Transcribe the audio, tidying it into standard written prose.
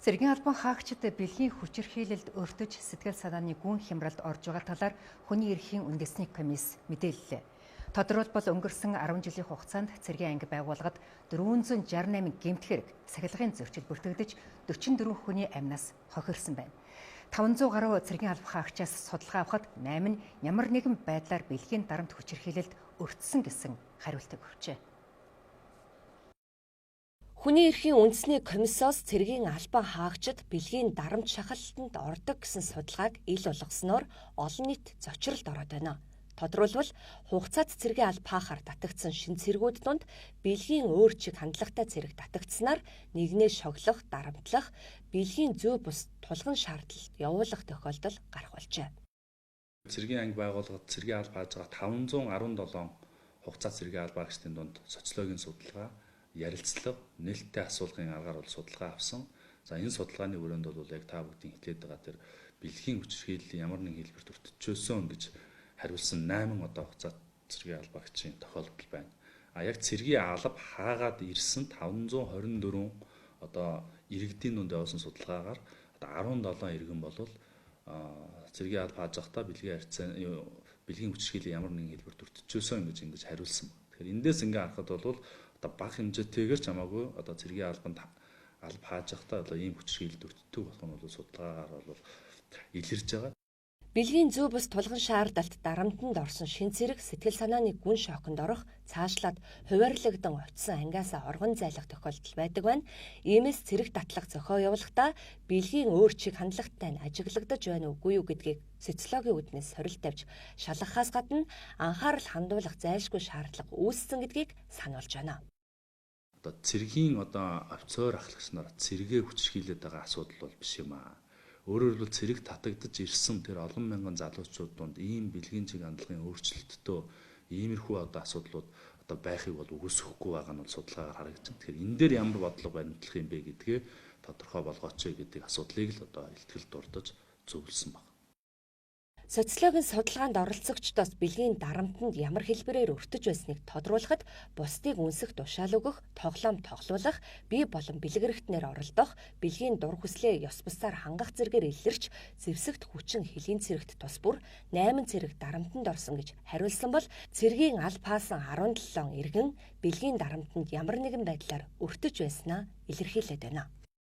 Цэргийн албан хаагчид бэлгийн хүчирхийлэлд өртөж сэтгэл санааны гүн хямралд орж байгаа талаар хүний эрхийн үндэсний комисс мэдээллээ. Тодорхойлбол өнгөрсөн 10 жилийн хугацаанд цэргийн анги байгууллагад 468 гэмт хэрэг сахилгын зөрчил бүртгэгдэж 44 хүний амнаас хохирсон байна. 500 гаруй цэргийн албан хаагчаас судалгаа авахад 8 нь ямар нэгэн байдлаар бэлгийн дарамт хүчирхийлэлд өртсөн гэсэн хариултыг өгчээ. Хүний эрхийн үндэсний комиссоос цэргийн албан хаагчид бэлгийн дарамт шахалтанд ордог гэсэн судалгааг ил болгосноор олон нийт зочролд ороод байна. Тодорхойлбол хугацаат цэргийн алба хаахаар татагдсан шин цэргүүд донд бэлгийн өөр чиг хандлагатай цэрэг татагдсанаар нэгнээ шоглох, дарамтлах, бэлгийн зүй бус тулгын шаардлагад явуулах тохиолдол гарах болжээ. Цэргийн анги байгууллагад цэргийн алба хааж байгаа 517 хугацаат цэргийн алба хаагчдын дунд социологийн судалгаа, ярилцлага, нээлттэй асуулгын аргаар бол судалгаа авсан. За энэ судалгааны өрөөнд бол яг та бүдгийн хэлээд байгаа тэр бэлгийн хүчирхийллийн ямар нэгэн хэлбэрт өртөжсөн гэж хариулсан 8 одоо хугацаат цэргийн албаагчийн тохиолдол байна. Яг цэргийн алба хаагаад ирсэн 524 одоо иргэдийн дунд явуулсан судалгаагаар 17 иргэн бол цэргийн алба хааж байхдаа бэлгийн хүчирхийллийн ямар нэгэн хэлбэрт өртөжсөн ингэж хариулсан. Тэгэхээр эндээс ингээ харахад бол одоо бага хэмжээтэйгээр ч хамаагүй одоо цэргийн албанд алба хааж байхдаа одоо ийм хүчирхийлэлд өртдөг болох нь бол судалгаагаар бол илэрж байгаа. Бэлгийн зүй бус тулгын шаардалт дарамтанд орсон шин цэрэг сэтгэл санааны гүн шоконд орох, цаашлаад хуваарлагдан очисон ангиасаа оргон зайлах тохиолдол байдаг байна. Иймээс цэрэг татлах зохио явуулахдаа бэлгийн өөр чиг хандлагатай нь ажиглагдаж байна уугүй юу гэдгийг социологийн үүднээс сорилт тавьж шалгахаас гадна анхаарал хандуулах зайлшгүй шаардлага үүссэн гэдгийг сануулж байна. Одоо цэргийн одоо офицер ахлагч нар цэрэгээ хүчирхийлээд байгаа асуудал бол биш юм аа. Өөрөөр хэлбэл цэрэг татагдж ирсэн тэр олон мянган залуучууд донд ийм бэлгийн чиг хандлагын өөрчлөлттэй иймэрхүү одоо асуудлууд одоо байхыг бол үгүйсэхгүй байгаа нь бол судалгаагаар харагдсан. Тэгэхээр энэ дээр ямар бодлого баримтлах юм бэ гэдгээ тодорхой болгооч гэдэг асуудлыг л одоо илтгэл дурдж зөвлөсөн байна. Социологийн судалгаанд оролцогчдоос бэлгийн дарамтанд ямар хэлбэрээр өртөж байсныг тодруулахад бусдыг үнсэх тушаал өгөх, тоглоом тоглуулах, бие болон бэлгэрэгтнэр оролдох, бэлгийн дур хүслээ ёс бусаар хангах зэргээр илэрч зэвсэгт хүчин хөлийн цэрэгт тус бүр 8 цэрэг дарамтанд орсон гэж хариулсан бол цэргийн алба хаасан 17 иргэн бэлгийн дарамтанд ямар нэгэн байдлаар өртөж байснаа илэрхийлээд байна.